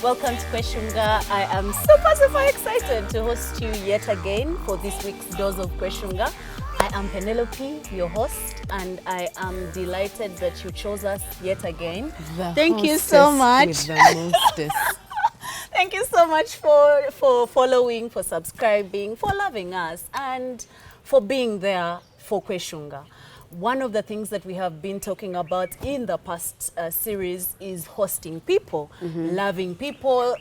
Welcome to Qweshunga. I am super excited to host you yet again for this week's dose of Qweshunga. I am Penelope, your host, and I am delighted that you chose us yet again. Thank you so much. Thank you so much for following, for subscribing, for loving us, and for being there for Qweshunga. One of the things that we have been talking about in the past series is hosting people, loving people,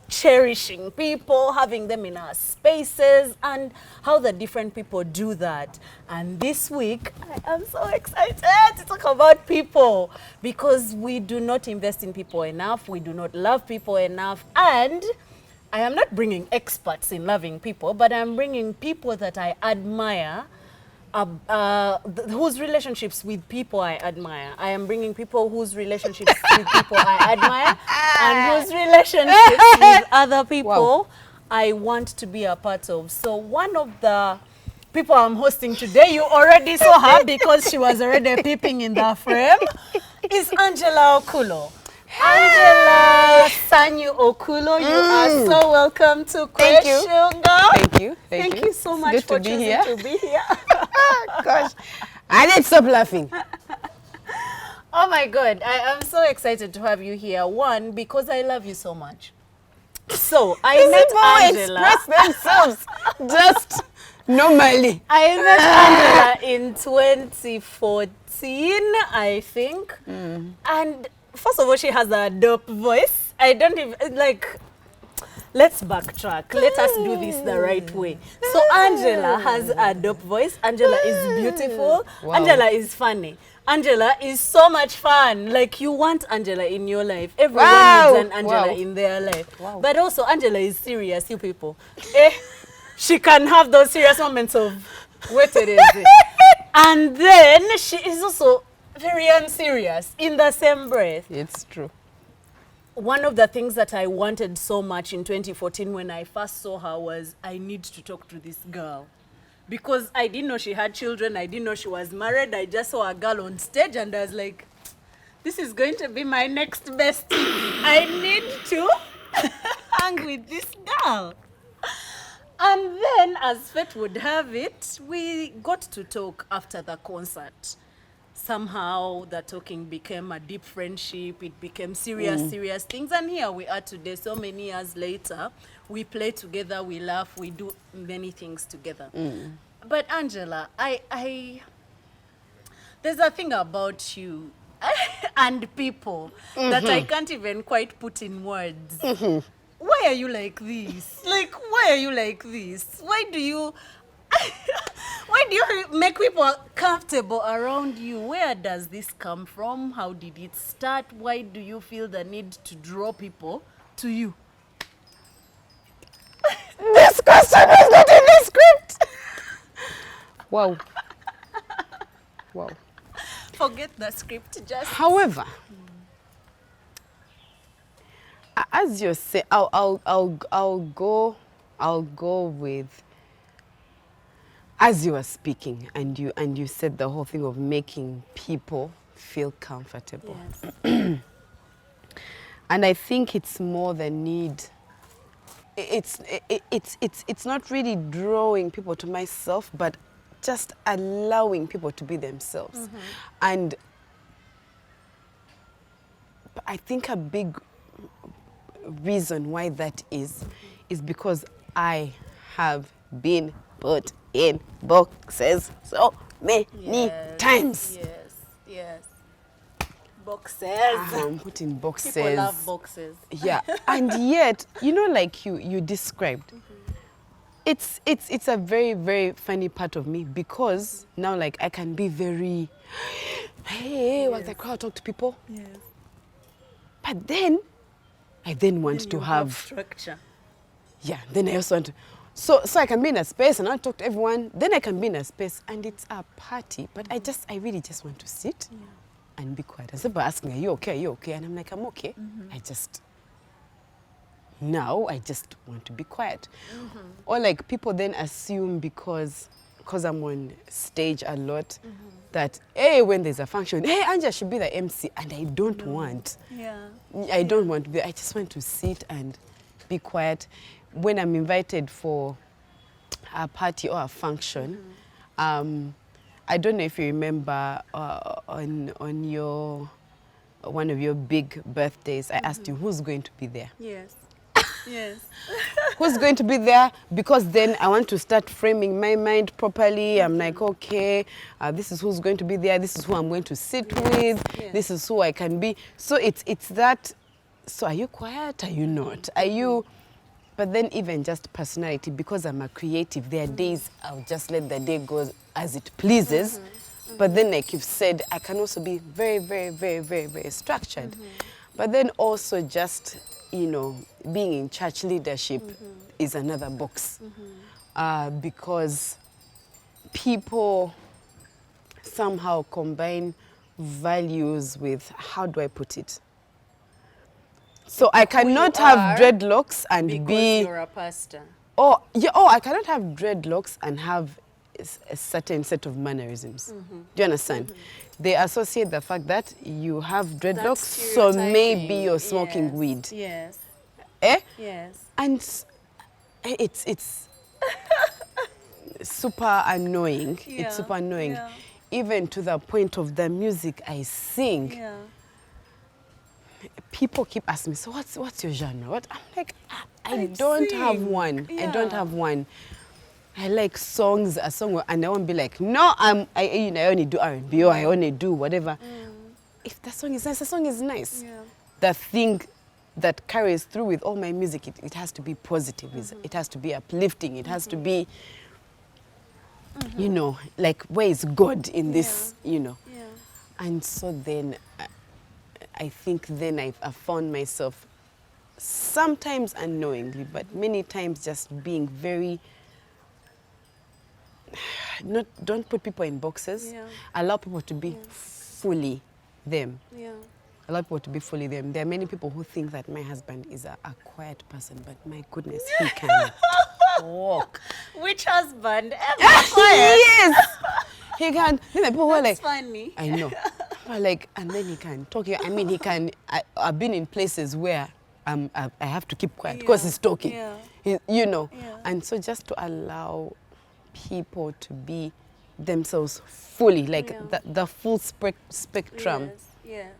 cherishing people, having them in our spaces, and how the different people do that. And this week, I am so excited to talk about people because we do not invest in people enough, we do not love people enough, and I am not bringing experts in loving people, but I'm bringing people that I admire, whose relationships with people I admire. I am bringing people whose relationships with people I admire and whose relationships with other people I want to be a part of. So one of the people I'm hosting today, you already saw her because she was already peeping in the frame, is Angela Okulo. Angela Sanyu Okulo, you are so welcome to Qweshunga. Thank you so much for choosing to be here. Gosh, I didn't stop laughing. Oh my God, I am so excited to have you here. One, because I love you so much. So I met Angela. Express themselves just normally. I met Angela in 2014, I think. And first of all, she has a dope voice. I don't even, like, let's backtrack. Let us do this the right way. So Angela has a dope voice. Angela is beautiful. Angela is funny. Angela is so much fun. Like, you want Angela in your life. Everyone needs an Angela in their life. But also, Angela is serious, you people. She can have those serious moments of, what it is. And then she is also very unserious in the same breath. It's true. One of the things that I wanted so much in 2014 when I first saw her was, I need to talk to this girl. Because I didn't know she had children, I didn't know she was married, I just saw a girl on stage and I was like, this is going to be my next bestie. I need to hang with this girl. And then, as fate would have it, we got to talk after the concert. Somehow the talking became a deep friendship, it became serious things, and here we are today, so many years later. We play together, we laugh, we do many things together. But Angela, there's a thing about you and people that I can't even quite put in words. Why are you like this? Like, why are you like this? Why do you make people comfortable around you? Where does this come from? How did it start? Why do you feel the need to draw people to you? This question is not in the script. Wow. Forget the script, just... However, as you say, I'll go with, as you were speaking and you said the whole thing of making people feel comfortable. Yes. And I think it's more the need. It's not really drawing people to myself, but just allowing people to be themselves. And I think a big reason why that is because I have been put in boxes so many times. Yes. Boxes. I'm put in boxes. People love boxes. Yeah, and yet, you know, like you described, it's a very funny part of me because now, like, I can be very, like the crowd talk to people. Yes. But then, I then want to have structure. Yeah, then I also want to. So I can be in a space and I'll talk to everyone. Then I can be in a space and it's a party, but I really just want to sit and be quiet. And somebody asking, are you okay? Are you okay? And I'm like, I'm okay. Now I just want to be quiet. Or like people then assume because I'm on stage a lot, that, hey, when there's a function, hey, Anja should be the MC, and I don't want. Yeah. I don't want to be. I just want to sit and be quiet. When I'm invited for a party or a function, I don't know if you remember on your one of your big birthdays, I asked you who's going to be there. Yes. Yes. Who's going to be there? Because then I want to start framing my mind properly. I'm like, okay, this is who's going to be there. This is who I'm going to sit with. Yes. This is who I can be. So it's that. So are you quiet? Are you not? Are you? But then even just personality, because I'm a creative, there are days I'll just let the day go as it pleases. But then, like you've said, I can also be very, very, very, very, very structured. But then also just, you know, being in church leadership is another box. Because people somehow combine values with, how do I put it? So I cannot have dreadlocks and because be... you're a pastor. Oh, yeah, oh, I cannot have dreadlocks and have a certain set of mannerisms. Do you understand? They associate the fact that you have dreadlocks, so maybe you're smoking weed. Yes. Eh? Yes. And it's super annoying. Yeah. It's super annoying. Yeah. Even to the point of the music I sing. Yeah. People keep asking me, so what's your genre? What? I'm like, I Let's don't sing. have one. I don't Yeah. have one. I like songs, a song, and I won't be like, no, I only do R&B or I only do whatever. If the song is nice, the song is nice. Yeah. The thing that carries through with all my music, it has to be positive. It has to be uplifting. It has to be, you know, like, where is God in this, you know? Yeah. And so then, I think then I've found myself sometimes unknowingly, but many times just being very, don't put people in boxes. Yeah. Allow people to be fully them. Yeah. Allow people to be fully them. There are many people who think that my husband is a quiet person, but my goodness, he can walk. Which husband ever? Yes! He can. You know, people who are like, That's funny. I know. But like, and then he can talk. I mean, he can. I've been in places where I have to keep quiet because he's talking. Yeah. You know. Yeah. And so just to allow people to be themselves fully, like the full spectrum Yes. Yes.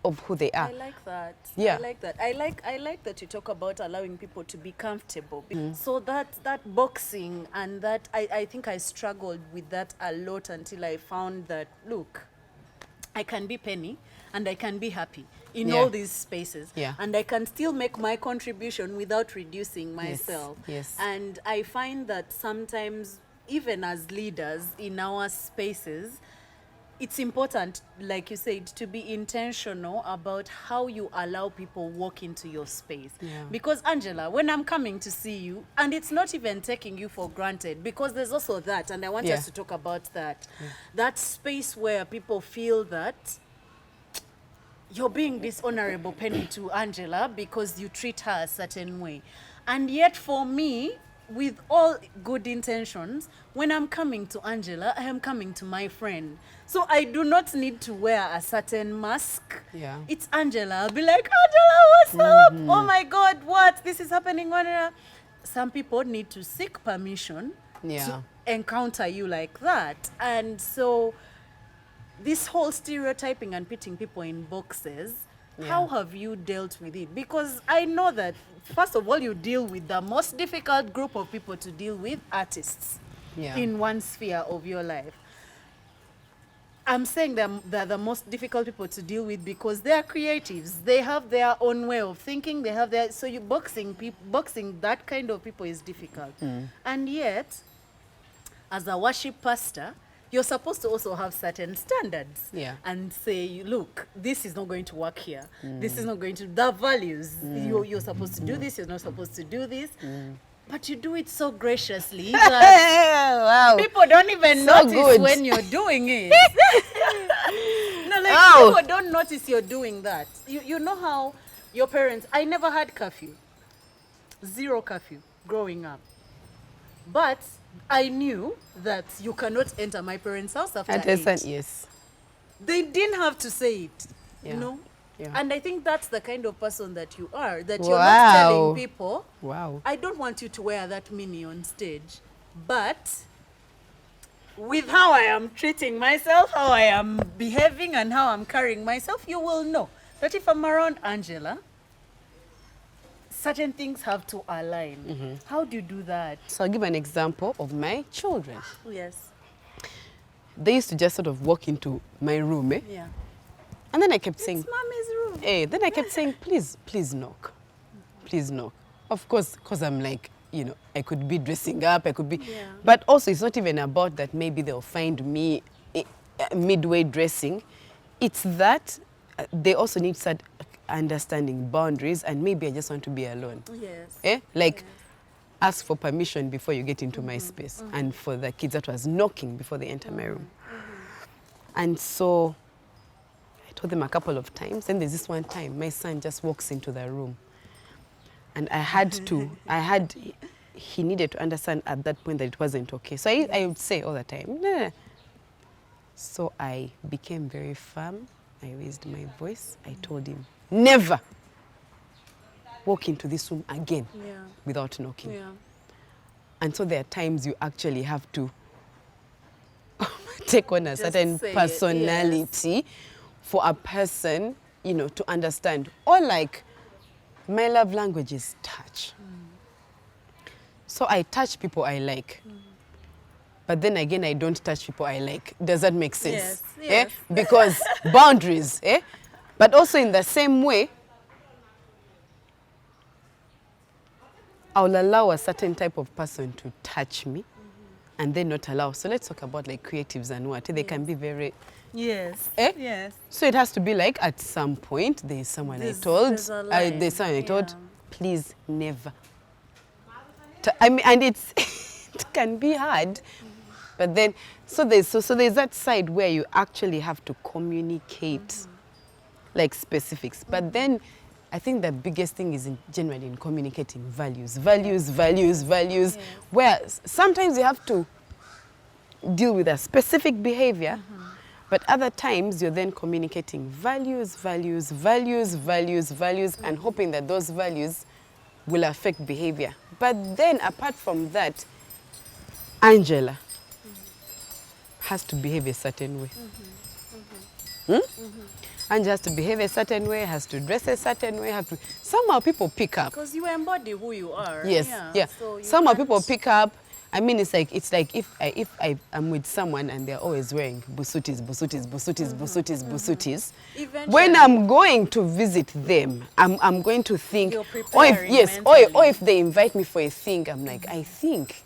of who they are. I like that. Yeah. I like that. I like that you talk about allowing people to be comfortable. So that boxing and that I think I struggled with that a lot until I found that, look, I can be Penny and I can be happy in all these spaces. Yeah. And I can still make my contribution without reducing myself. Yes. And I find that sometimes, even as leaders in our spaces, it's important, like you said, to be intentional about how you allow people walk into your space. Yeah. Because, Angela, when I'm coming to see you, and it's not even taking you for granted, because there's also that, and I want us to talk about that. That space where people feel that you're being dishonorable, Penny, to Angela because you treat her a certain way. And yet for me, with all good intentions, when I'm coming to Angela, I am coming to my friend. So I do not need to wear a certain mask. Yeah. It's Angela. I'll be like, Angela, what's up? Oh my God, what? This is happening. Some people need to seek permission to encounter you like that. And so this whole stereotyping and putting people in boxes, how have you dealt with it? Because I know that, first of all, you deal with the most difficult group of people to deal with, artists, in one sphere of your life. I'm saying they're the most difficult people to deal with because they're creatives. They have their own way of thinking. They have their, so you boxing that kind of people is difficult. And yet, as a worship pastor, you're supposed to also have certain standards and say, look, this is not going to work here. This is not going to, the values, you're supposed to do this, you're not supposed to do this. But you do it so graciously that people don't even notice when you're doing it. People don't notice you're doing that. You know how your parents, I never had curfew. Zero curfew growing up. But I knew that you cannot enter my parents' house after 8. Yes. They didn't have to say it, Yeah. you know? Yeah. And I think that's the kind of person that you are, that you're not telling Wow. people, Wow. I don't want you to wear that mini on stage. But with how I am treating myself, how I am behaving, and how I'm carrying myself, you will know that if I'm around Angela, certain things have to align. How do you do that? So I'll give an example of my children. Yes. They used to just sort of walk into my room, eh? Yeah. And then I kept saying, It's mommy's room. then I kept saying, please, please knock. Please knock. Of course, because I'm like, you know, I could be dressing up, I could be. Yeah. But also, it's not even about that maybe they'll find me midway dressing. It's that they also need to start understanding boundaries, and maybe I just want to be alone. Yes. Eh? Like, Yes. ask for permission before you get into my space. And for the kids, that was knocking before they enter my room. And so I told them a couple of times. Then there's this one time, my son just walks into the room. And he needed to understand at that point that it wasn't okay. So I would say all the time, nah. So I became very firm. I raised my voice. I told him, never walk into this room again Yeah. without knocking. Yeah. And so there are times you actually have to take on a Just certain say it, personality for a person, you know, to understand. Or like, my love language is touch. So I touch people I like. But then again, I don't touch people I like. Does that make sense? Yes, yes. Because boundaries, eh? But also in the same way, I'll allow a certain type of person to touch me and then not allow. So let's talk about like creatives and what. They can be very, Yes. eh? Yes. So it has to be like at some point, there's someone There's a line. there's someone I told, Yeah. please never. I mean, and it can be hard. But then, so there's that side where you actually have to communicate like specifics. But then I think the biggest thing is generally in communicating values, Yes. where sometimes you have to deal with a specific behavior, but other times you're then communicating values, and hoping that those values will affect behavior. But then apart from that, Angela has to behave a certain way. Angela has to behave a certain way, has to dress a certain way, have to. Somehow people pick up. Because you embody who you are. Yes, yeah. So you Somehow people can't- pick up. I mean, it's like if I am with someone and they're always wearing busutis. Eventually- When I'm going to visit them, I'm going to think, You're or if preparing yes, or mentally. if they invite me for a thing, I'm like, I think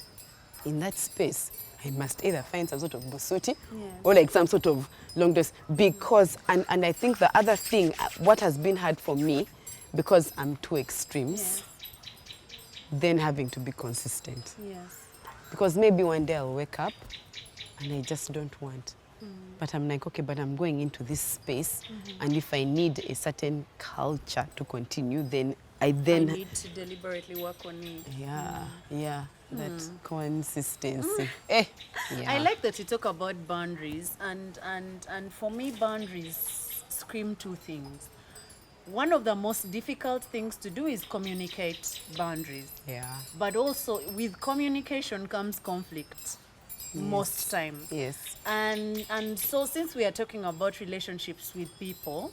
in that space I must either find some sort of busuti or like some sort of long dress, because and I think the other thing, what has been hard for me, because I'm two extremes, then having to be consistent. Yes. Because maybe one day I'll wake up and I just don't want. But I'm like, okay, but I'm going into this space, and if I need a certain culture to continue, then I I need to deliberately work on it. that consistency. Yeah. I like that you talk about boundaries, and for me, boundaries scream two things. One of the most difficult things to do is communicate boundaries. Yeah. But also with communication comes conflict most times. Yes. And so since we are talking about relationships with people,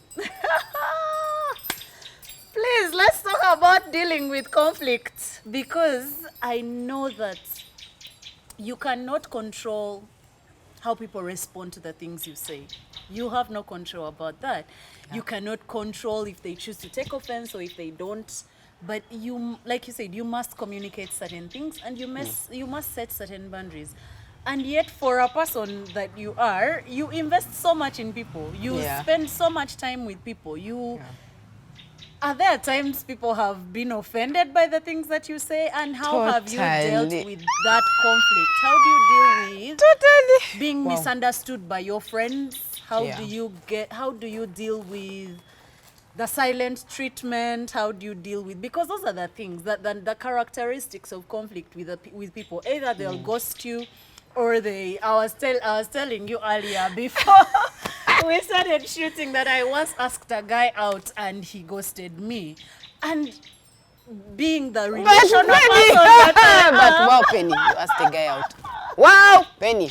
please let's talk about dealing with conflict, because I know that you cannot control how people respond to the things you say. You have no control about that. You cannot control if they choose to take offense or if they don't. But you, like you said, you must communicate certain things, and you must set certain boundaries. And yet, for a person that you are, you invest so much in people. You spend so much time with people. Are there times people have been offended by the things that you say? And how have you dealt with that conflict? How do you deal with being misunderstood by your friends? How do you deal with the silent treatment? How do you deal with, because those are the things that the characteristics of conflict with people. Either they'll ghost you, or I was telling you earlier before we started shooting that I once asked a guy out and he ghosted me. And being the relational person that But wow, Penny, you asked the guy out. Wow, Penny.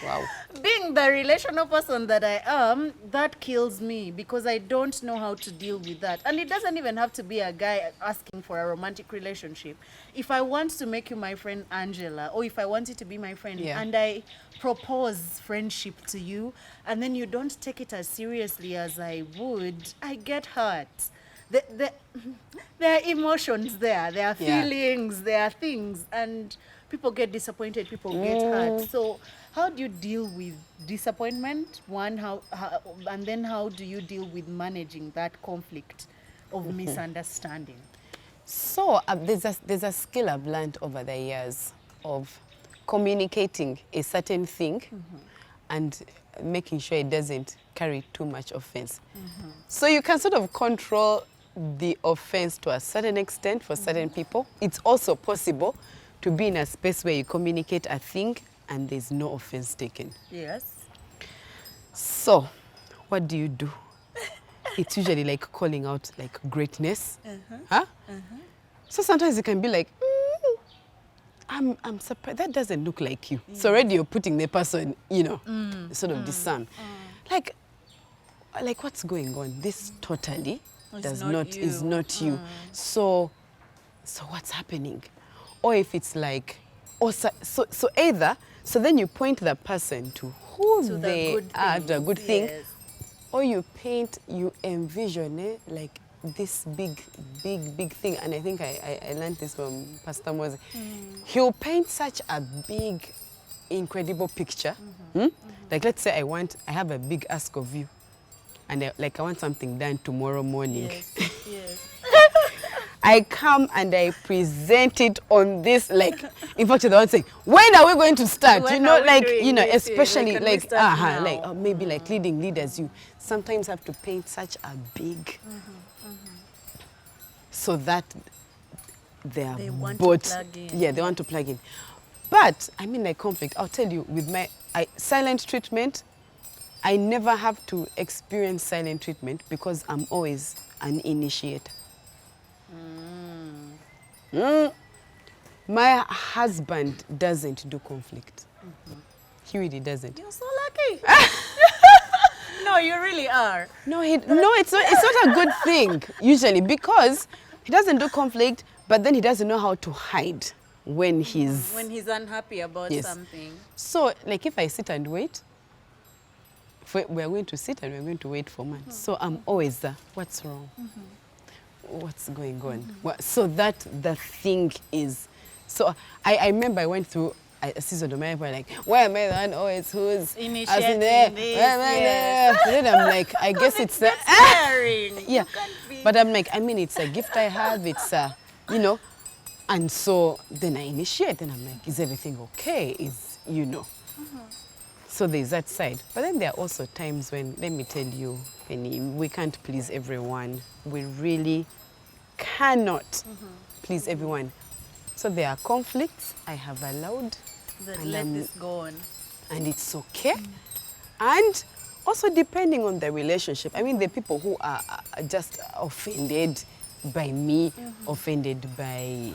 Wow. being the relational person that I am, that kills me because I don't know how to deal with that. And it doesn't even have to be a guy asking for a romantic relationship. If I want to make you my friend Angela, or if I want you to be my friend, Yeah. and I propose friendship to you, and then you don't take it as seriously as I would, I get hurt. There are emotions there, there are Yeah. feelings, there are things, and people get disappointed, people get hurt. So how do you deal with disappointment? One, how and then how do you deal with managing that conflict of misunderstanding? So there's a skill I've learned over the years of communicating a certain thing and making sure it doesn't carry too much offense. So you can sort of control the offense to a certain extent for certain people. It's also possible to be in a space where you communicate a thing and there's no offense taken. Yes. So what do you do? It's usually like calling out like greatness. Huh? So sometimes it can be like, I'm surprised, that doesn't look like you. So already you're putting the person, you know, sort of discern. Like what's going on? This totally is not you. So what's happening? Or if it's like, so either, so then you point the person to who To the they good are, the things, good thing, yes. or you envision like this big thing. And I think I learned this from Pastor Moses. He'll paint such a big, incredible picture. Like let's say I have a big ask of you, and I want something done tomorrow morning. Yes, yes. I come and I present it on this, like, in fact, the one saying, when are we going to start? When you know, are we like, doing you know, this? especially Can we like, start now? like, or maybe like leading leaders, you sometimes have to paint such a big, so that they want to both, plug in. yeah, they want to plug in. But I mean, like conflict, I'll tell you, with my silent treatment, I never have to experience silent treatment because I'm always an initiator. My husband doesn't do conflict. He really doesn't. You're so lucky. No, you really are. No, it's not a good thing usually because he doesn't do conflict, but then he doesn't know how to hide when he's unhappy about Yes. something. So, like if I sit and wait, we're going to sit and we're going to wait for months. So I'm always what's wrong? What's going on? So that the thing is, so I remember I went through a season of my life where like, why am I the one always who's Initiating there? this, Yes. Then I'm like, I guess it's the Caring. yeah. You can't be. But I'm like, I mean, it's a gift I have. It's you know, and so then I initiate, and I'm like, is everything okay? Is you know. So there's that side. But then there are also times when, let me tell you, Penny, we can't please everyone. We really cannot please everyone. So there are conflicts I have allowed. That let this go on. And it's okay. And also depending on the relationship. I mean, the people who are just offended by me, offended by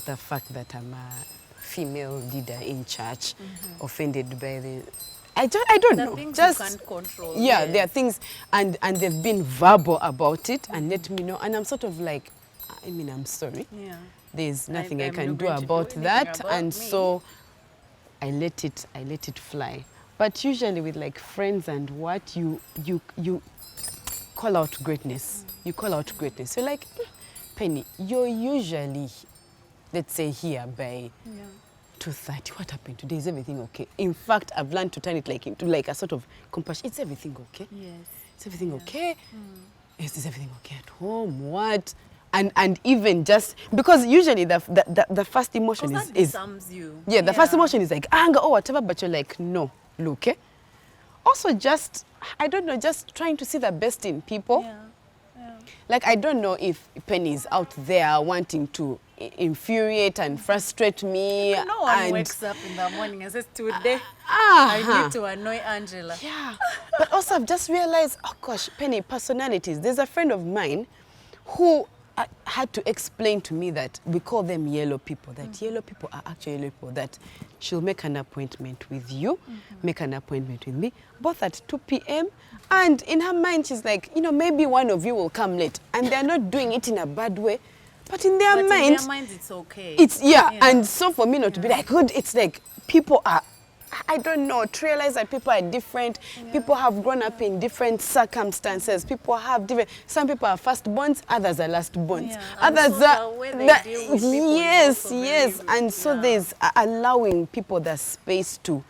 the fact that I'm a female leader in church, offended by the... I don't know. Things Just you can't control. yeah, yes. there are things, and they've been verbal about it and let me know. And I'm sort of like, I mean, I'm sorry. Yeah. There's nothing I I'm can not do going to do about anything that, about and me. so I let it fly. But usually with like friends and what, you call out greatness. You call out greatness. You're like, Penny, you're usually, let's say here by 2:30. What happened today? Is everything okay? In fact, I've learned to turn it like into like a sort of compassion. Is everything okay? Yes. Is everything okay? Is everything okay at home? What? And even just because usually the first emotion Because that is disarms you. yeah, the first emotion is like anger or whatever, but you're like, no, look, Also just, I don't know, just trying to see the best in people. Yeah. Yeah. Like, I don't know if Penny is out there wanting to infuriate and frustrate me. No one and wakes up in the morning and says, today, uh-huh. I need to annoy Angela. Yeah, but also I've just realized, oh gosh, Penny, personalities. There's a friend of mine who had to explain to me that we call them yellow people, that yellow people are actually yellow people, that she'll make an appointment with you, make an appointment with me, both at 2 p.m. And in her mind, she's like, you know, maybe one of you will come late. And they're not doing it in a bad way, but in their But mind, in their minds, it's okay. it's, yeah. You know? And so for me not to be like, good, it's like people are, I don't know, to realize that people are different. People have grown up in different circumstances. People have different, some people are firstborns, others are lastborns. Yeah. And Others so are, the way they deal with people is yes, also yes. very, And so yeah. there's allowing people the space to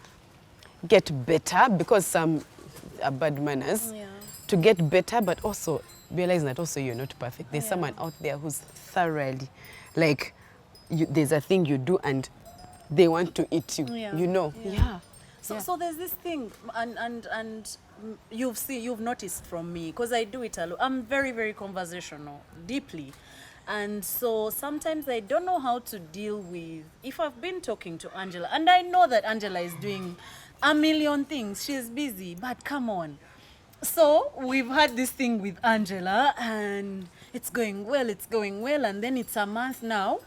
get better, because some are bad manners, Yeah. to get better, but also realizing that also you're not perfect. There's Yeah. someone out there who's thoroughly, like, there's a thing you do and they want to eat you, Yeah. you know. Yeah. Yeah. So there's this thing, and you've noticed from me, because I do it a lot. I'm very, very conversational, deeply. And so sometimes I don't know how to deal with, if I've been talking to Angela, and I know that Angela is doing a million things, she's busy, but come on. So we've had this thing with Angela, and it's going well, and then it's a month now,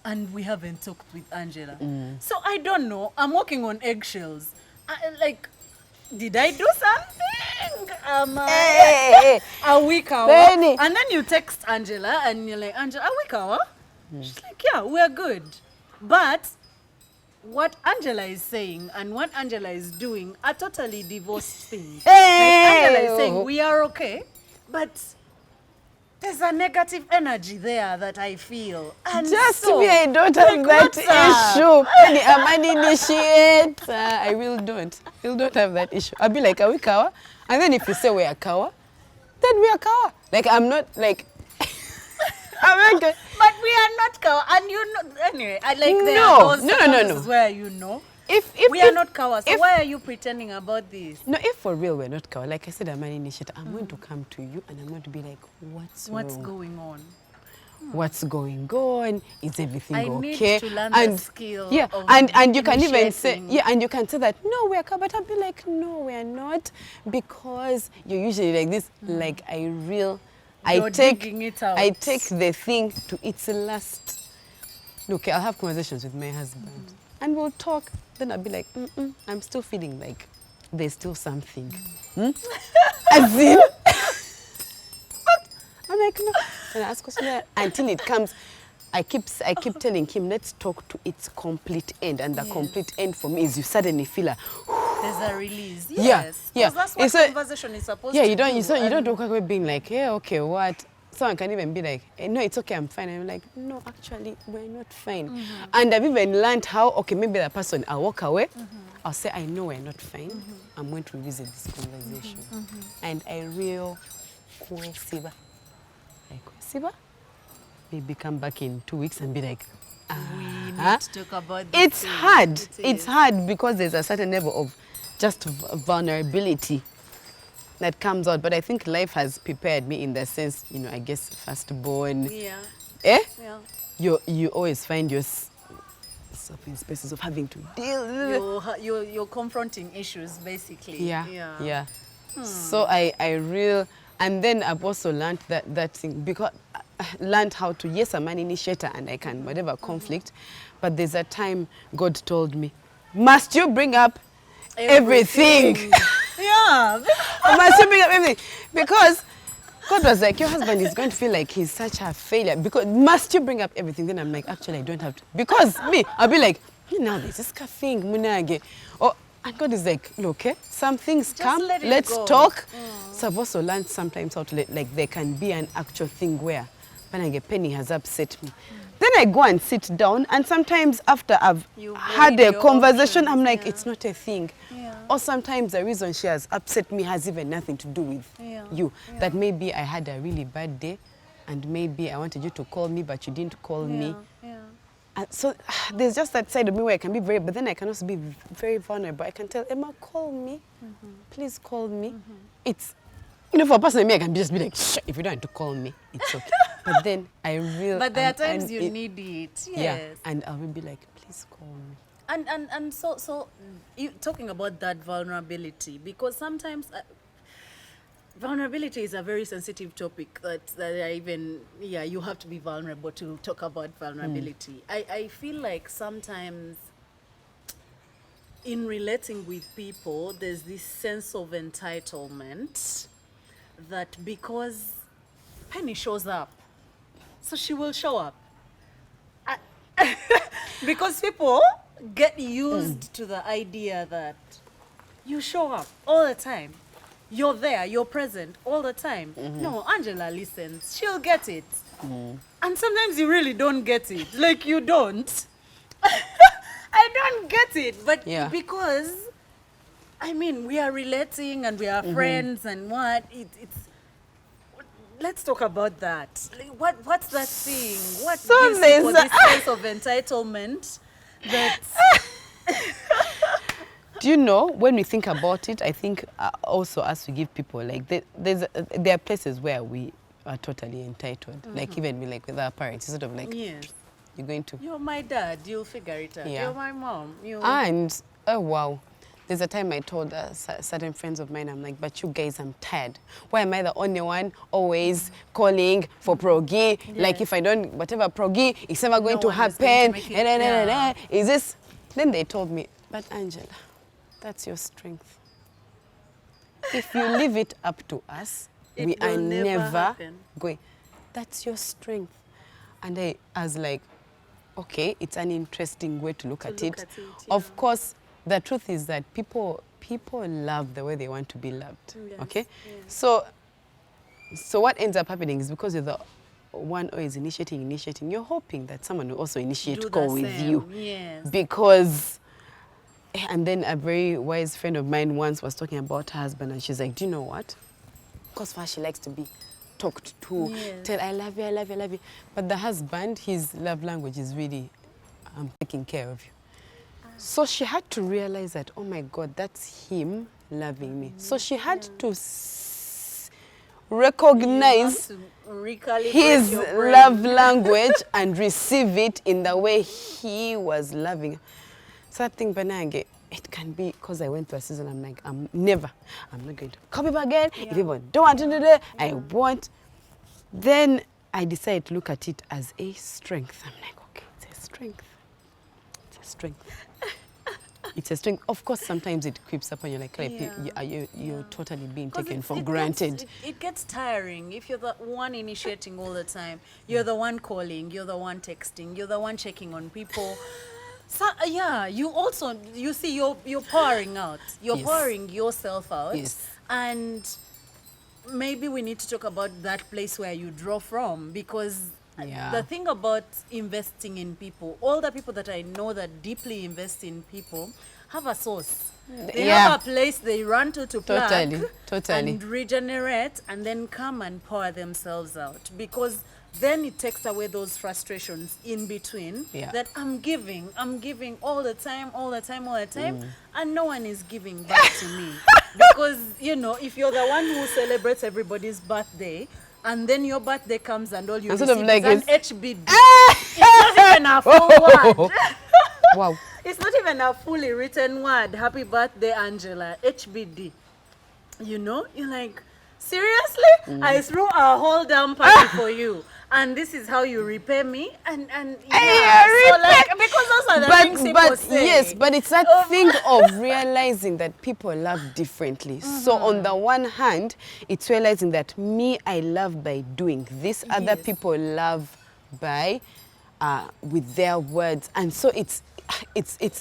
and we haven't talked with Angela. So I don't know, I'm walking on eggshells. Like, did I do something? Hey, A week hour. Penny. And then you text Angela and you're like, Angela, a week hour? She's like, yeah, we're good. But what Angela is saying and what Angela is doing are totally divorced things. Like, Angela is saying we are okay, but there's a negative energy there that I feel. And just so, me, I don't have like, that what's up? issue. Penny, I'm an initiate. I will don't. You don't have that issue. I'll be like, are we kawa? And then if you say we're kawa, then we are kawa. Like, I'm not like, I'm not. But we are not cow, and you know. Anyway, I like there No, are those no. circumstances where you know If we are not cowards. So if- why are you pretending about this? No, if for real we're not kawa, like I said, I'm an initiator. I'm going to come to you and I'm going to be like, what's wrong? Going on? What's going on? Is everything I okay? need to learn the skill Yeah, of and you can even say, initiating. yeah, and you can say that, no, we're kawa, but I'll be like, no, we're not, because you're usually like this, like You're digging it out. I take the thing to its last. Look, I'll have conversations with my husband and we'll talk. Then I'll be like, I'm still feeling like there's still something. As in, I'm like, no. And I ask questions until it comes. I keep telling him, let's talk to its complete end. And the complete end for me is you suddenly feel There's a release. Yeah, Yes. yeah. 'Cause that's what It's a- conversation is supposed yeah, to you don't, do. you don't walk away being like, yeah, okay, what? Someone can even be like, no, it's okay, I'm fine. And I'm like, no, actually, we're not fine. And I've even learned how, okay, maybe the person, I'll walk away. I'll say, I know we're not fine. I'm going to revisit this conversation. And I real Qweshunga. Like, Qweshunga? Maybe come back in 2 weeks and be like, We need to talk about this. it's thing. hard. It It's is. hard because there's a certain level of just vulnerability that comes out. But I think life has prepared me in the sense, you know, I guess firstborn. Yeah. Eh? Yeah. You always find yourself in spaces of having to deal. You're confronting issues, basically. Yeah. So and then I've also learned that thing, because I learned how to, yes, I'm an initiator and I can whatever conflict, but there's a time God told me, must you bring up everything? Yeah. Must you bring up everything? Because God was like, your husband is going to feel like he's such a failure. Because must you bring up everything? Then I'm like, actually, I don't have to. Because me, I'll be like, you know, there's this thing, munage. Oh, and God is like, look, okay, some things come, let it let's go. talk. So I've also learned sometimes how to let, like, there can be an actual thing where Penny has upset me. Then I go and sit down, and sometimes after I've You had weigh a your conversation, options, I'm like, yeah. it's not a thing. Yeah. Or sometimes the reason she has upset me has even nothing to do with you. That maybe I had a really bad day, and maybe I wanted you to call me, but you didn't call me. Yeah. And so there's just that side of me where I can be very, but then I can also be very vulnerable. I can tell Emma, call me, please call me. It's You know, for a person like me, I can just be like, shh, if you don't have to call me, it's okay. But then I really... But there are times you need it. Yes. Yeah, and I will be like, please call me. And so you talking about that vulnerability, because sometimes vulnerability is a very sensitive topic that I even, you have to be vulnerable to talk about vulnerability. I feel like sometimes in relating with people, there's this sense of entitlement that because Penny shows up, so she will show up. Because people get used to the idea that you show up all the time. You're there, you're present all the time. No, Angela listens. She'll get it. And sometimes you really don't get it. Like, you don't. I don't get it. But because, I mean, we are relating and we are friends and what, it's... Let's talk about that. Like, what's that thing? What gives people this sense of entitlement that... Do you know, when we think about it, I think also as we give people, like, there are places where we are totally entitled. Like, even with our parents, it's sort of like, Yes. you're going to... You're my dad, you'll figure it out. Yeah. You're my mom. And, oh, wow. There's a time I told certain friends of mine, I'm like, but you guys, I'm tired. Why am I the only one always calling for proggy? Yeah. Like, if I don't, whatever proggy, it's never going to one is happen. going to make it. Is this? Then they told me, but Angela, that's your strength. If you leave it up to us, we will are never never happen. going. That's your strength. And I was like, okay, it's an interesting way to look at it. Of course, the truth is that people love the way they want to be loved. Yes, Okay? yes. So what ends up happening is because you're the one who is initiating, you're hoping that someone will also initiate Do call the with same. you. Yes. Because, and then a very wise friend of mine once was talking about her husband, and she's like, do you know what? Because first she likes to be talked to, Yes. tell, I love you, I love you, I love you. But the husband, his love language is really, I'm taking care of you. So she had to realize that, oh my God, that's him loving me. So she had to recognize his love language and receive it in the way he was loving. So I think, Banange, it can be because I went through a season, I'm like, I'm not going to call people again. If people don't want to do that, I won't. Then I decided to look at it as a strength. I'm like, okay, it's a strength. It's a strength. It's a strength. Of course, sometimes it creeps up and you're like, you're totally being taken for granted. It gets tiring if you're the one initiating all the time. You're the one calling, you're the one texting, you're the one checking on people. So, you see, you're pouring out. You're pouring yourself out. Yes. And maybe we need to talk about that place where you draw from, because the thing about investing in people, all the people that I know that deeply invest in people have a source. They have a place they run to plug and regenerate, and then come and pour themselves out, because then it takes away those frustrations in between that I'm giving all the time, and no one is giving back to me. Because, if you're the one who celebrates everybody's birthday, and then your birthday comes and all you receive is an HBD. It's not even a full word. Wow. It's not even a fully written word. Happy birthday, Angela. HBD. You're like, seriously? I threw a whole damn party for you, and this is how you repay me? And so like, because those are the things people say. Yes, but it's that thing of realizing that people love differently. So on the one hand, it's realizing that I love by doing this. Other people love by with their words. And so it's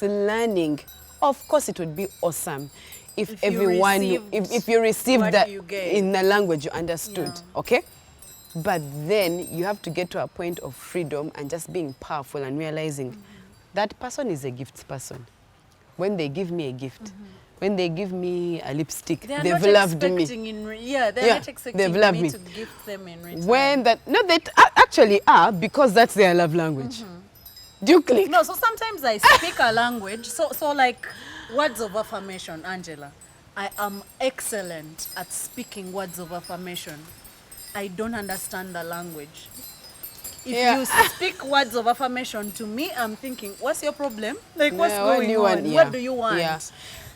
learning. Of course, it would be awesome if everyone, if you received that in the language you understood, okay? But then you have to get to a point of freedom and just being powerful and realizing that person is a gift person. When they give me a gift, when they give me a lipstick, they've loved me. They're not expecting me to gift them in return. They actually are, because that's their love language. Do you click? No, so sometimes I speak a language, so like words of affirmation, Angela. I am excellent at speaking words of affirmation. I don't understand the language. If Yeah. you speak words of affirmation to me, I'm thinking, what's your problem? Like, what's Yeah, what do going you on? want? Yeah. What do you want? Yeah.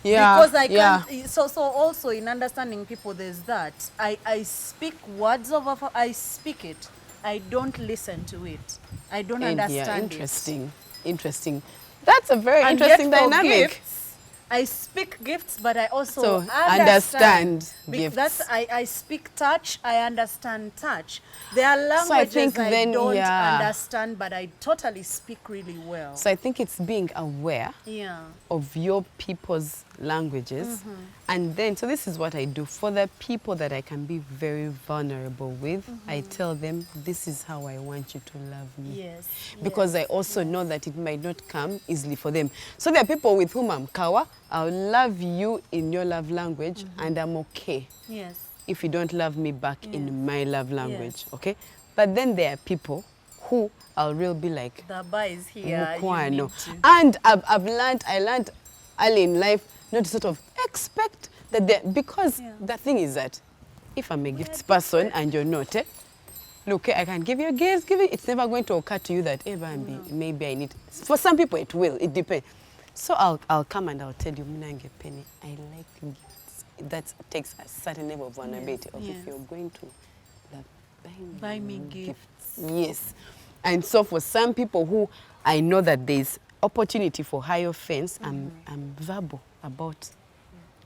Yeah. Because I yeah. can't. So also in understanding people, there's that. I speak words of I speak it. I don't listen to it. I don't And understand interesting. Interesting. That's a very it. And yet interesting for dynamic. gifts, I speak gifts, but I also So, understand understand That's gifts. I speak touch. I understand touch. There are languages So I think I then, don't yeah. understand, but I totally speak really well. So I think it's being aware Yeah. of your people's languages. And then, so this is what I do. For the people that I can be very vulnerable with, I tell them, this is how I want you to love me. Yes. Because I also know that it might not come easily for them. So there are people with whom I'm kawa. I'll love you in your love language, and I'm okay Yes. if you don't love me back Yes. in my love language, Yes. okay? But then there are people who I'll really be like, The bar is here. You Mukwano. need to. And I learned early in life not to sort of expect that because Yeah. the thing is that if I'm a gifts person and you're not, look, I can give you a gift, it's never going to occur to you that maybe I need. For some people it will, it depends. So I'll come and I'll tell you, Munange Penny, I like gifts. That takes a certain level of vulnerability of yes. if you're going to Buy me gifts. Yes. And so for some people who I know that there's opportunity for high offense, I'm verbal about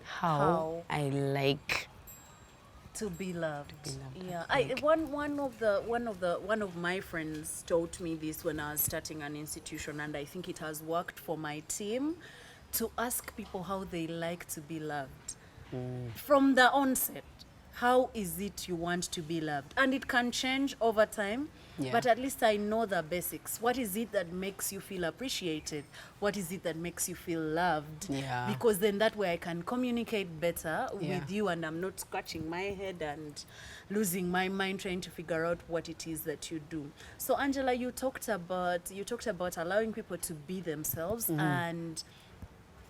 how I like To be loved. Yeah. like. One of my friends taught me this when I was starting an institution, and I think it has worked for my team, to ask people how they like to be loved. From the onset. How is it you want to be loved? And it can change over time, Yeah. but at least I know the basics. What is it that makes you feel appreciated? What is it that makes you feel loved? Yeah. Because then that way I can communicate better Yeah. with you, and I'm not scratching my head and losing my mind trying to figure out what it is that you do. So Angela, you talked about allowing people to be themselves and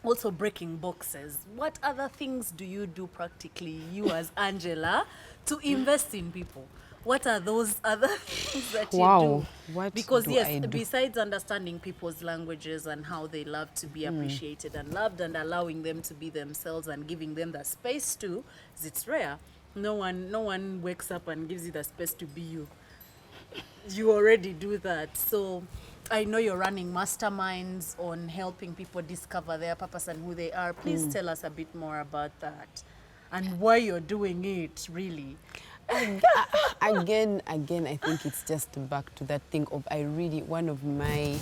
also breaking boxes. What other things do you do practically, you as Angela, to invest in people? What are those other things that you Wow, do? what Because do yes, I do? besides understanding people's languages and how they love to be appreciated and loved, and allowing them to be themselves and giving them the space to, it's rare. No one wakes up and gives you the space to be you. You already do that. So I know you're running masterminds on helping people discover their purpose and who they are. Please tell us a bit more about that and why you're doing it, really. Again, I think it's just back to that thing of one of my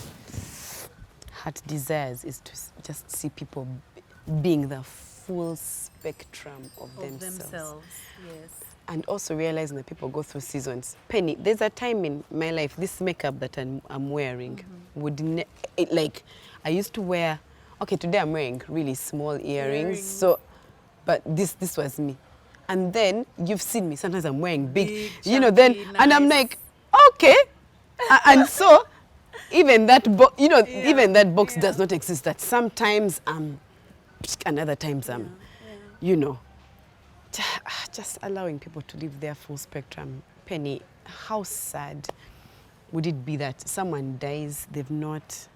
heart desires is to just see people being the full spectrum of themselves. Yes. And also realizing that people go through seasons. Penny, there's a time in my life, this makeup that I'm wearing like, I used to wear, okay, today I'm wearing really small earrings. So, but this was me. And then you've seen me, sometimes I'm wearing big, chunky, and I'm nice. like, okay. And so, even that, even that box does not exist. That sometimes I'm, and other times I'm, just allowing people to live their full spectrum. Penny, how sad would it be that someone dies, they've not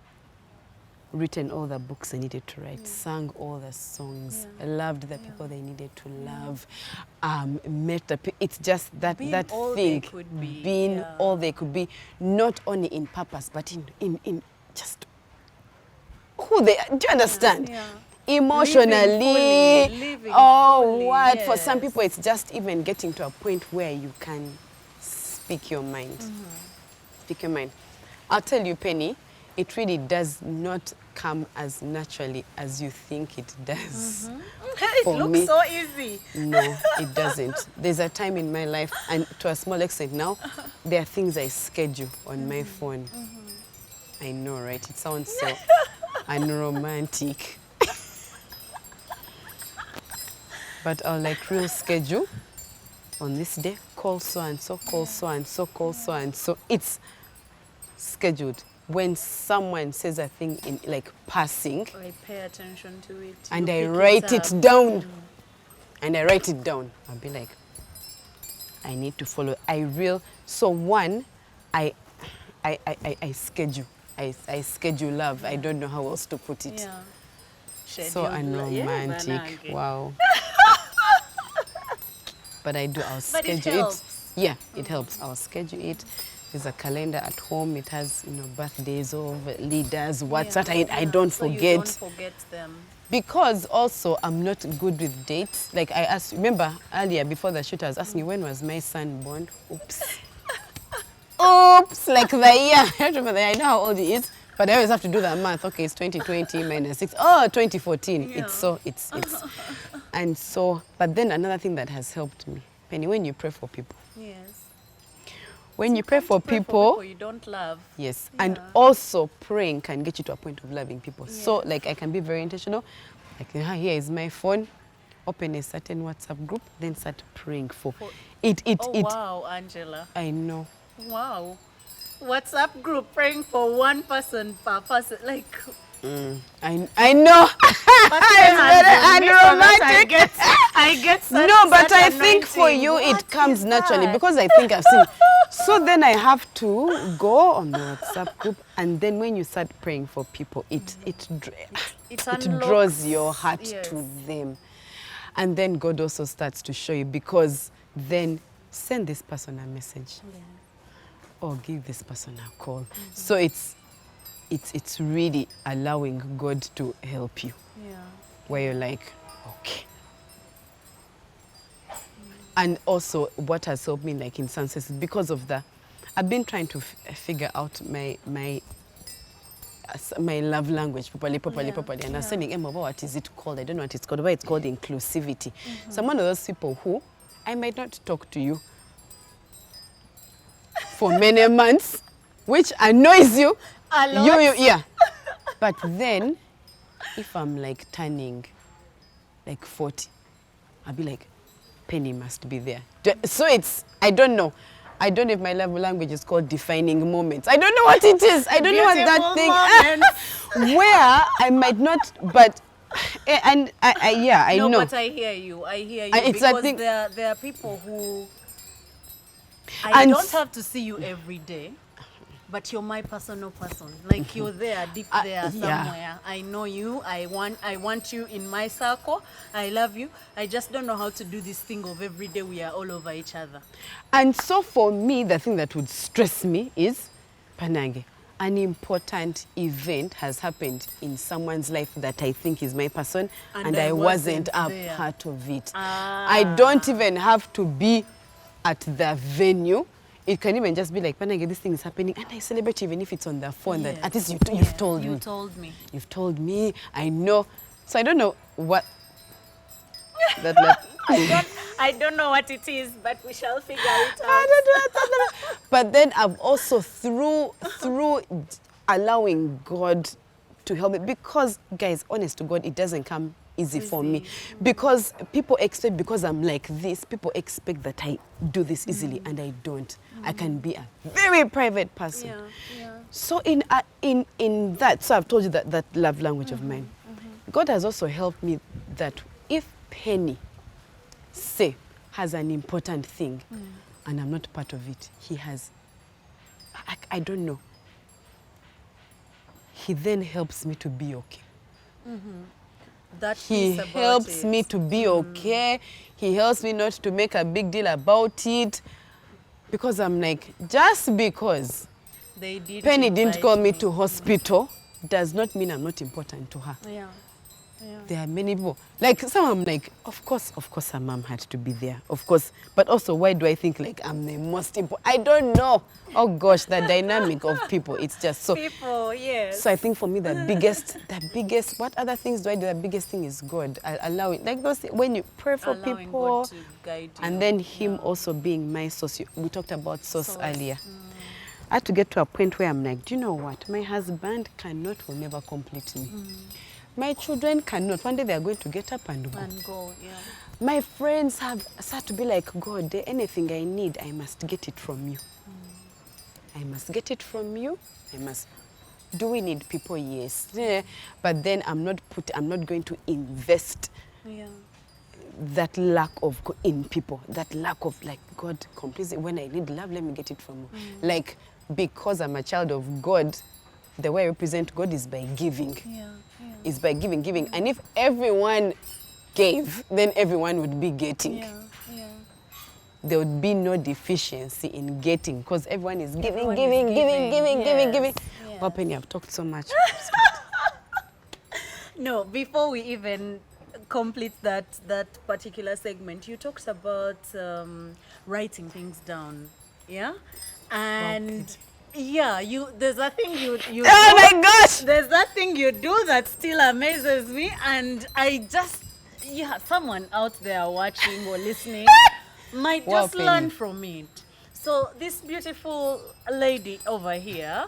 written all the books they needed to write, sang all the songs, loved the people they needed to love, met the it's just that Being that all thing, they could be, being all they could be, not only in purpose, but in just who they are. Do you understand? Yeah. Emotionally, Living oh, fully, what? For some yes. people, it's just even getting to a point where you can speak your mind. Speak your mind. I'll tell you, Penny, it really does not come as naturally as you think it does. It For looks me, so easy. no, it doesn't. There's a time in my life, and to a small extent now, there are things I schedule on my phone. I know, right? It sounds so unromantic. But I'll like real schedule on this day, call so and so, call so and so, call so and so. It's scheduled. When someone says a thing in like passing, I pay attention to it. and You I pick write up. it down. and I write it down. I'll be like, I need to follow. So one, I schedule. I schedule love. I don't know how else to put it. Yeah. So Schedule- yeah, unromantic. banange. Wow. But I'll But it schedule it. helps. Yeah, it helps. I'll schedule it. There's a calendar at home. It has, birthdays of leaders, what's that. I don't So forget. you don't forget them. Because also I'm not good with dates. Like I asked, remember earlier before the shoot, I was asking you, when was my son born? Oops. Oops, like the year. I don't remember. I know how old he is, but I always have to do that math. Okay, it's 2020 minus 6. Oh, 2014. Yeah. It's. And so, but then another thing that has helped me, Penny, when you pray for people. Yes. When you pray for people, you don't love. yes, Yeah. and also praying can get you to a point of loving people. So, Yes. like, I can be very intentional. Like, here is my phone. Open a certain WhatsApp group, then start praying for it. Wow, Angela. I know. Wow. WhatsApp group praying for one person per person. Like, I know. it's very unromantic. I get such, No, but such I think for anointing. you What it comes is naturally that? because I think I've seen. So then I have to go on the WhatsApp group, and then when you start praying for people, it unlocks- draws your heart yes. to them, and then God also starts to show you, because then send this person a message or give this person a call. So it's really allowing God to help you, Yeah. where you're like, okay. And also what has helped me, like in some senses, because of that, I've been trying to figure out my love language properly. And I was telling Emma, what is it called? I don't know what it's called. Why it's called inclusivity. So I'm one of those people who I might not talk to you for many months, which annoys you. A lot. Yeah. But then, if I'm like turning like 40, I'll be like, Penny must be there. So I don't know. I don't know if my love language is called defining moments. I don't know what it is. I don't know what that thing where I might not, but and I No, know. but I hear you. It's a because thing. there are people who I And don't have to see you every day, but you're my personal person. Like you're there, deep there yeah. somewhere. I know you. I want you in my circle. I love you. I just don't know how to do this thing of every day we are all over each other. And so for me, the thing that would stress me is, Panage, an important event has happened in someone's life that I think is my person, and I wasn't a there. part of it. I don't even have to be at the venue. It can even just be like, Panage, this thing is happening, and I celebrate even if it's on the phone. Yes. That at least you've told me. You told me. You've told me. I know. So I don't know what that. I don't know what it is, but we shall figure it out. I don't know. But then I've also through allowing God to help me, because guys, honest to God, it doesn't come easy for me, because people expect, because I'm like this, people expect that I do this easily, and I don't. I can be a very private person. Yeah. So in that, so I've told you that love language of mine. God has also helped me that if Penny, say, has an important thing and I'm not part of it, he has, I don't know. He then helps me to be okay. That He piece about helps it. me to be okay. He helps me not to make a big deal about it. Because I'm like, just because Penny didn't call me to hospital does not mean I'm not important to her. Yeah. There are many people, like some I'm like, of course her mom had to be there, of course. But also, why do I think like I'm the most important? I don't know. Oh gosh, the dynamic of people, it's just so. People, yes. So I think for me, the biggest, what other things do I do? The biggest thing is God. Allowing, like those, when you pray for Allowing people, God to guide you. and then Him also being my source. We talked about source earlier. I had to get to a point where I'm like, do you know what? My husband will never complete me. My children cannot. One day they are going to get up and go. Yeah. My friends have started to be like, God, anything I need, I must get it from you. I must get it from you. Do we need people? Yes. Yeah. But then I'm not going to invest that lack of in people, that lack of like, God completes it. When I need love, let me get it from you. Like, because I'm a child of God, the way I represent God is by giving. Yeah, yeah. Is by giving. And if everyone gave, then everyone would be getting. Yeah, yeah. There would be no deficiency in getting because everyone is giving, Everyone is giving. Yes, yes. Oh, Penny, I've talked so much. No, before we even complete that particular segment, you talked about writing things down, yeah, and yeah, there's that thing you Oh my gosh! there's that thing you do that still amazes me, and I just someone out there watching or listening might Wow, just Penny. learn from it. So this beautiful lady over here.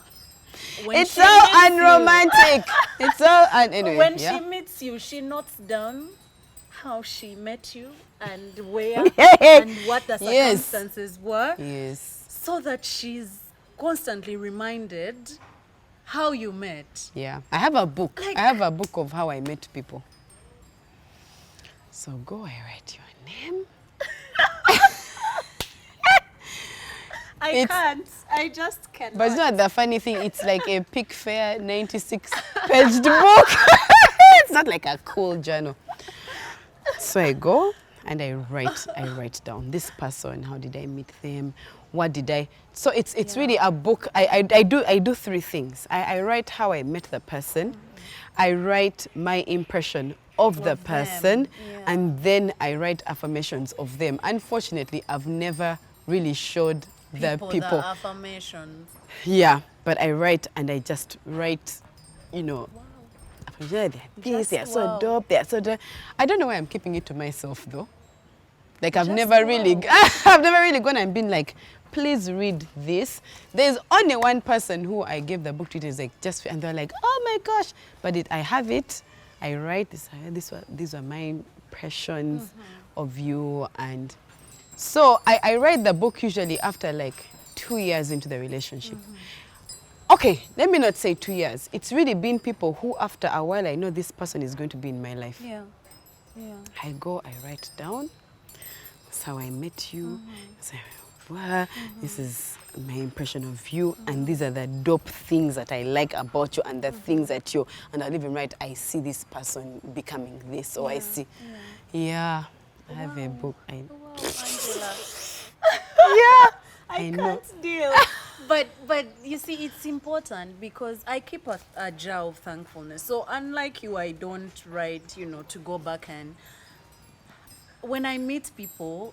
When It's she so meets you- unromantic. It's so anyway. when yeah. she meets you, she notes down how she met you and where and what the Yes. circumstances were, Yes. so that she's constantly reminded how you met. Yeah. I have a book. Like- I have a book of how I met people. So go, I write your name. I It's- can't. I just cannot. But it's not the funny thing. It's like a Pick Fair 96-page book. It's not like a cool journal. So I go and I write down this person. How did I meet them? What did I? So it's Yeah. really a book. I do three things. I write how I met the person. I write my impression of the Of them, person, yeah. and then I write affirmations of them. Unfortunately, I've never really showed the people. The affirmations. Yeah, but I write and I just write, you know, they're this, Just they're so wow. dope, they're so dope. I don't know why I'm keeping it to myself though. Like I've Just never really, wow. I've never really gone and been like, please read this. There's only one person who I gave the book to. It is like just, and they're like, oh my gosh, but I have it. I write this. These are my impressions of you, and so I write the book usually after like 2 years into the relationship. Okay, let me not say 2 years. It's really been people who after a while I know this person is going to be in my life. Yeah. Yeah. I go, I write down. That's how I met you. That's how I were. This is my impression of you. And these are the dope things that I like about you and the things that you, and I'll even write, I see this person becoming this, or I see. Yeah, I have a book. Wow, Angela. Yeah. I know. can't deal. But you see, it's important because I keep a jar of thankfulness. So unlike you, I don't write, to go back, and when I meet people,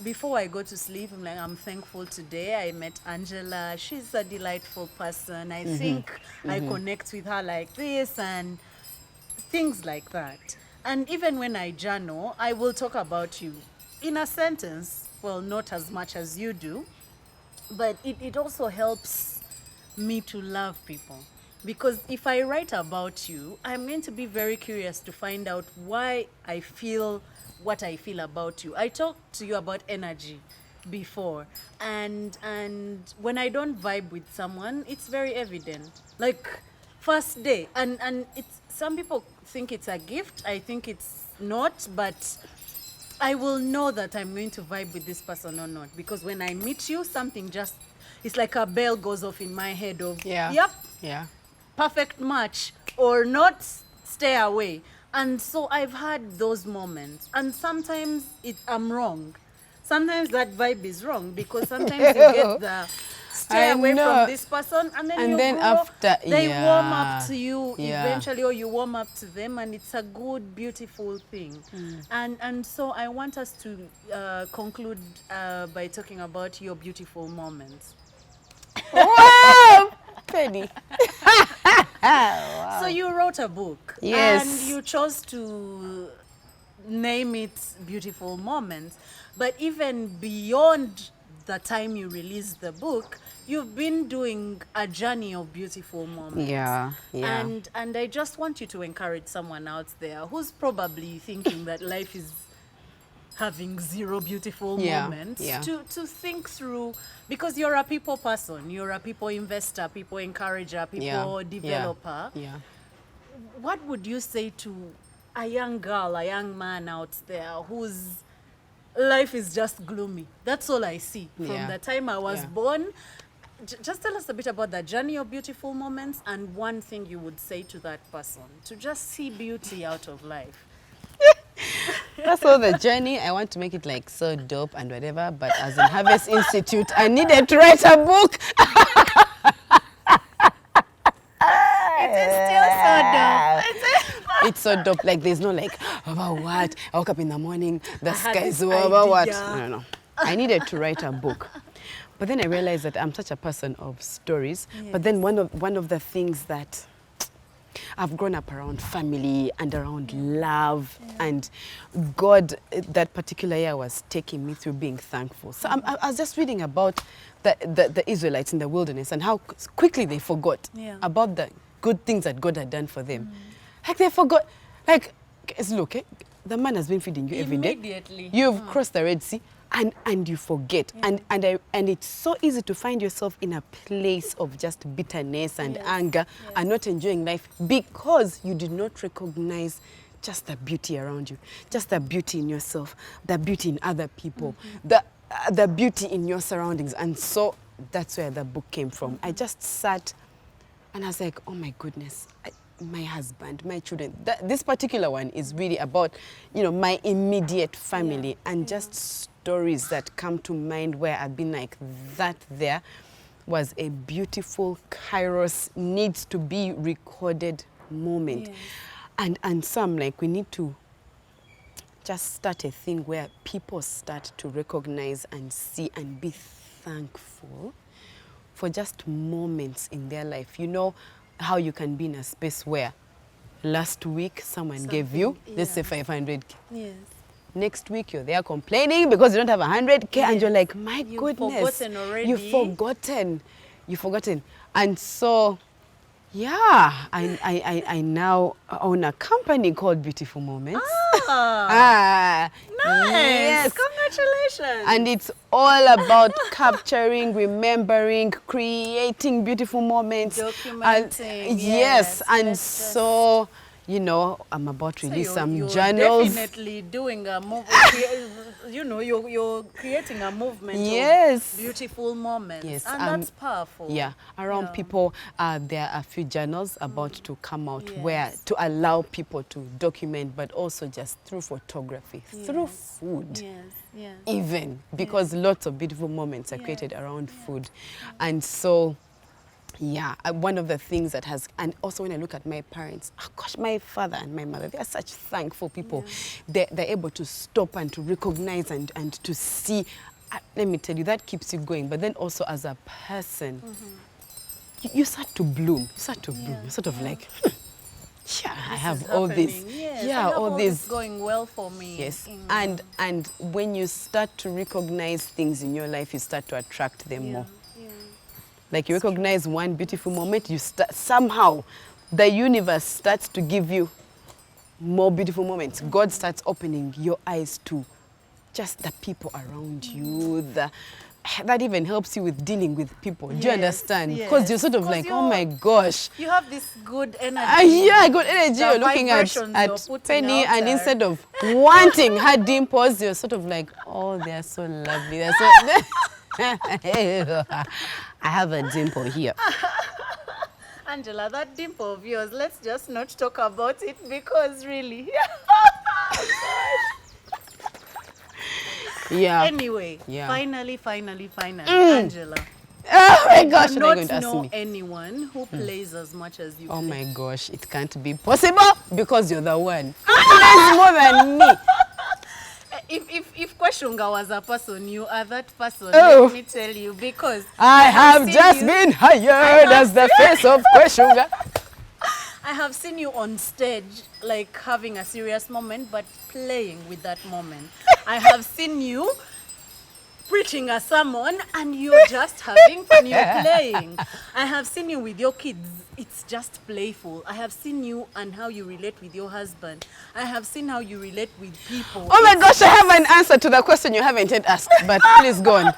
before I go to sleep, I'm like, I'm thankful today. I met Angela. She's a delightful person. I think I connect with her like this and things like that. And even when I journal, I will talk about you in a sentence. Well, not as much as you do, but it also helps me to love people. Because if I write about you, I'm going to be very curious to find out why I feel what I feel about you. I talked to you about energy before, and when I don't vibe with someone, it's very evident. Like first day, and it's, some people think it's a gift. I think it's not, but I will know that I'm going to vibe with this person or not, because when I meet you, something just, it's like a bell goes off in my head of, Yeah. yep, Yeah. perfect match, or not, stay away. And so I've had those moments, and sometimes I'm wrong. Sometimes that vibe is wrong, because sometimes you get the stay I away know. from this person, and then And you then grow, after- they warm yeah. up to you Yeah. eventually, or you warm up to them, and it's a good, beautiful thing. And so I want us to conclude by talking about your beautiful moments. Wow! Penny. So you wrote a book, Yes. and you chose to name it Beautiful Moments. But even beyond the time you released the book, you've been doing a journey of beautiful moments. Yeah, yeah. And I just want you to encourage someone out there who's probably thinking that life is having zero beautiful Yeah, moments, yeah. to think through, because you're a people person, you're a people investor, people encourager, people Yeah, developer. Yeah. What would you say to a young girl, a young man out there whose life is just gloomy. That's all I see from the time I was born. Just tell us a bit about the journey of beautiful moments and one thing you would say to that person to just see beauty out of life. That's all the journey. I want to make it like so dope and whatever, but as in Harvest Institute, I needed to write a book. It is still so dope. It's so dope. Like there's no like, about what? I woke up in the morning, the sky is about what? No. I needed to write a book. But then I realized that I'm such a person of stories. Yes. But then one of the things that I've grown up around family and around love, and God that particular year was taking me through being thankful. So I was just reading about the Israelites in the wilderness and how quickly they forgot about the good things that God had done for them. Like they forgot, like, look, the man has been feeding you every day. Immediately. You've crossed the Red Sea. And you forget, and it's so easy to find yourself in a place of just bitterness and anger and not enjoying life because you did not recognize just the beauty around you, just the beauty in yourself, the beauty in other people, the beauty in your surroundings. And so that's where the book came from. I just sat and I was like, oh my goodness, my husband, my children. This particular one is really about, my immediate family and just stories that come to mind where I've been like, that there was a beautiful Kairos, needs to be recorded moment. Yes. And some, like, we need to just start a thing where people start to recognize and see and be thankful for just moments in their life. You know how you can be in a space where last week someone gave you, let's say 500. Yes. Next week you're there complaining because you don't have 100K, and you're like, my goodness. You've forgotten already. You've forgotten. And so, I now own a company called Beautiful Moments. Nice. Yes. Congratulations. And it's all about capturing, remembering, creating beautiful moments. Documenting. Yes. And so, I'm about to release some journals. You're definitely doing a movement. You're creating a movement of beautiful moments. Yes. And that's powerful. Yeah. Around people, there are a few journals about to come out where to allow people to document, but also just through photography, through food. Even because lots of beautiful moments are created around food. And so, one of the things that has, and also when I look at my parents, my father and my mother, they are such thankful people. They're able to stop and to recognize and to see. Let me tell you, that keeps you going. But then also as a person, you start to bloom. You start to bloom. You're sort of like, I have all this. All this going well for me. Yes. And when you start to recognize things in your life, you start to attract them more. Like you recognize one beautiful moment, you start, somehow the universe starts to give you more beautiful moments. God starts opening your eyes to just the people around you. That even helps you with dealing with people. Do you understand? Because you're sort of like, oh my gosh. You have this good energy. Good energy. You're looking at Penny, and instead of wanting her dimples, you're sort of like, oh, they're so lovely. They're so... I have a dimple here. Angela, that dimple of yours, let's just not talk about it because really... Anyway, finally, Angela. Oh my gosh, I do not know anyone who plays as much as you play. Oh my gosh, it can't be possible because you're the one who plays more than me. If Qweshunga was a person, you are that person. Let me tell you, because I have just been hired as the face of Qweshunga. I have seen you on stage, like having a serious moment, but playing with that moment. I have seen you preaching a sermon and you're just having fun, you're playing. I have seen you with your kids, it's just playful. I have seen you and how you relate with your husband. I have seen how you relate with people. Oh my gosh, I have an answer to the question you haven't yet asked, but please go on.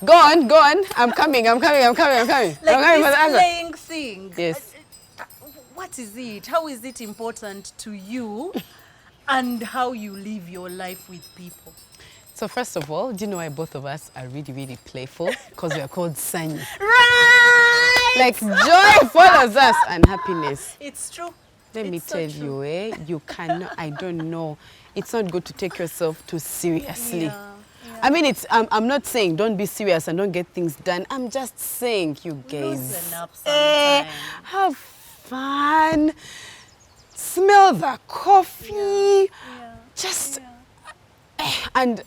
Go on. I'm coming. Like I'm coming this for the answer. playing thing. Yes. What is it? How is it important to you and how you live your life with people. So first of all, do you know why both of us are really, really playful? Because we are called Sanyi. Right! Like joy follows us and happiness. It's true. Let me It's so tell true. you, you cannot, I don't know. It's not good to take yourself too seriously. Yeah, yeah. I mean, I'm not saying don't be serious and don't get things done. I'm just saying, you guys, Loosen up sometime. have fun, smell the coffee, Yeah. just, Yeah. and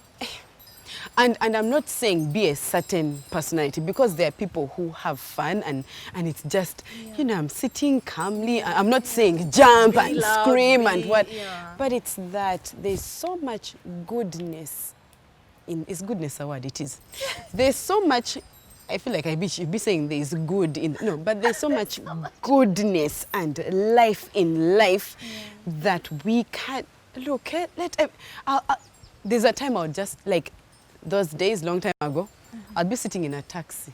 I'm not saying be a certain personality, because there are people who have fun and it's just, you know, I'm sitting calmly. I'm not saying jump Be and loud, scream and what, yeah. but it's that there's so much goodness in, is goodness a word? It is. There's so much, I feel like I should be saying there's good in, no, but there's so much goodness and life in life that we can't, look, there's a time I would just, like, those days, long time ago, I'd be sitting in a taxi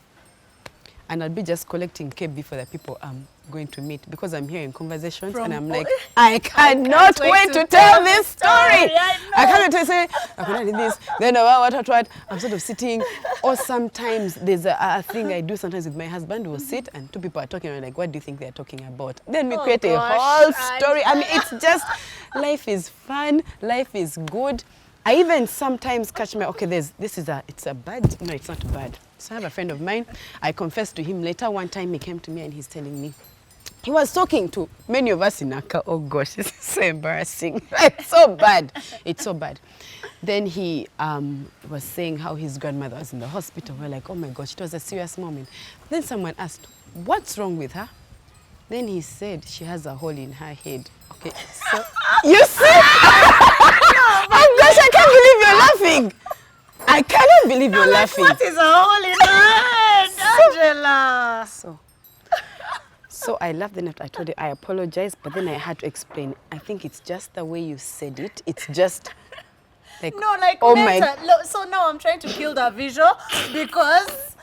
and I'd be just collecting KB for the people I'm going to meet, because I'm hearing conversations and I'm like, I cannot wait to tell this story. I can't wait to say, I cannot do this, then what. I'm sort of sitting, or sometimes there's a thing I do sometimes with my husband. We'll sit and two people are talking, and I'm like, what do you think they're talking about? Then we create a whole story. I mean, it's just, life is fun, life is good. I even sometimes catch my, okay, it's a bad, no, it's not bad. So I have a friend of mine, I confessed to him later. One time he came to me and he's telling me, he was talking to many of us in Aka. Oh gosh, this is so embarrassing. It's so bad. It's so bad. Then he was saying how his grandmother was in the hospital. We're like, oh my gosh, it was a serious moment. Then someone asked, what's wrong with her? Then he said, she has a hole in her head. Okay, so you see? Oh gosh, I can't believe you're laughing. I cannot believe you're laughing. What is a hole in her head, Angela? So I laughed, then I told her I apologize, but then I had to explain. I think it's just the way you said it. It's just like, No, like, oh so now I'm trying to kill that visual, because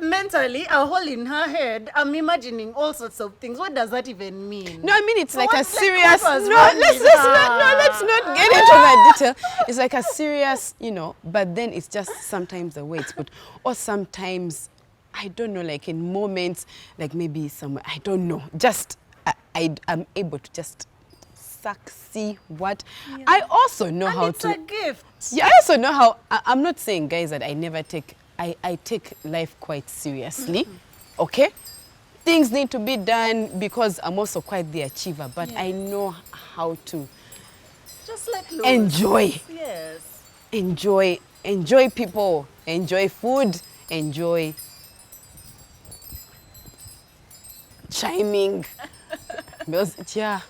mentally, a hole in her head, I'm imagining all sorts of things. What does that even mean? No, I mean, it's like a what serious, was no, wrong let's with not get into that detail. It's like a serious, you know, but then it's just sometimes the way it's put. Or sometimes, I don't know, like in moments, like maybe somewhere, I don't know, just, I'm able to just see what. Yeah. I also know And how it's to. a gift. Yeah, I also know how, I'm not saying, guys, that I never take, I take life quite seriously, okay? Things need to be done because I'm also quite the achiever, but I know how to Just let loose. enjoy. Yes. Enjoy people, enjoy food, enjoy chiming. Because, yeah.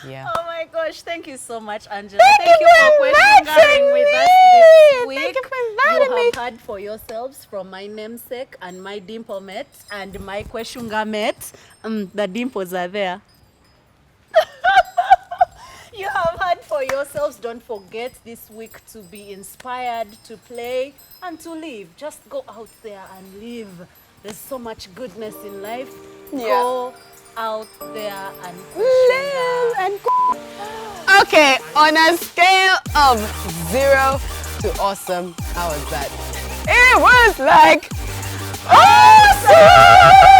Oh my gosh, thank you so much, Angela. Thank you for for Qweshungaing with us inviting this me. week. Thank you for inviting me. You have heard for yourselves from my namesake and my dimple mate and my Qweshunga mate. The dimples are there. You have heard for yourselves. Don't forget this week to be inspired, to play, and to live. Just go out there and live. There's so much goodness in life. Yeah. Go out there and Live and okay, on a scale of 0 to awesome, how was that? It was like awesome!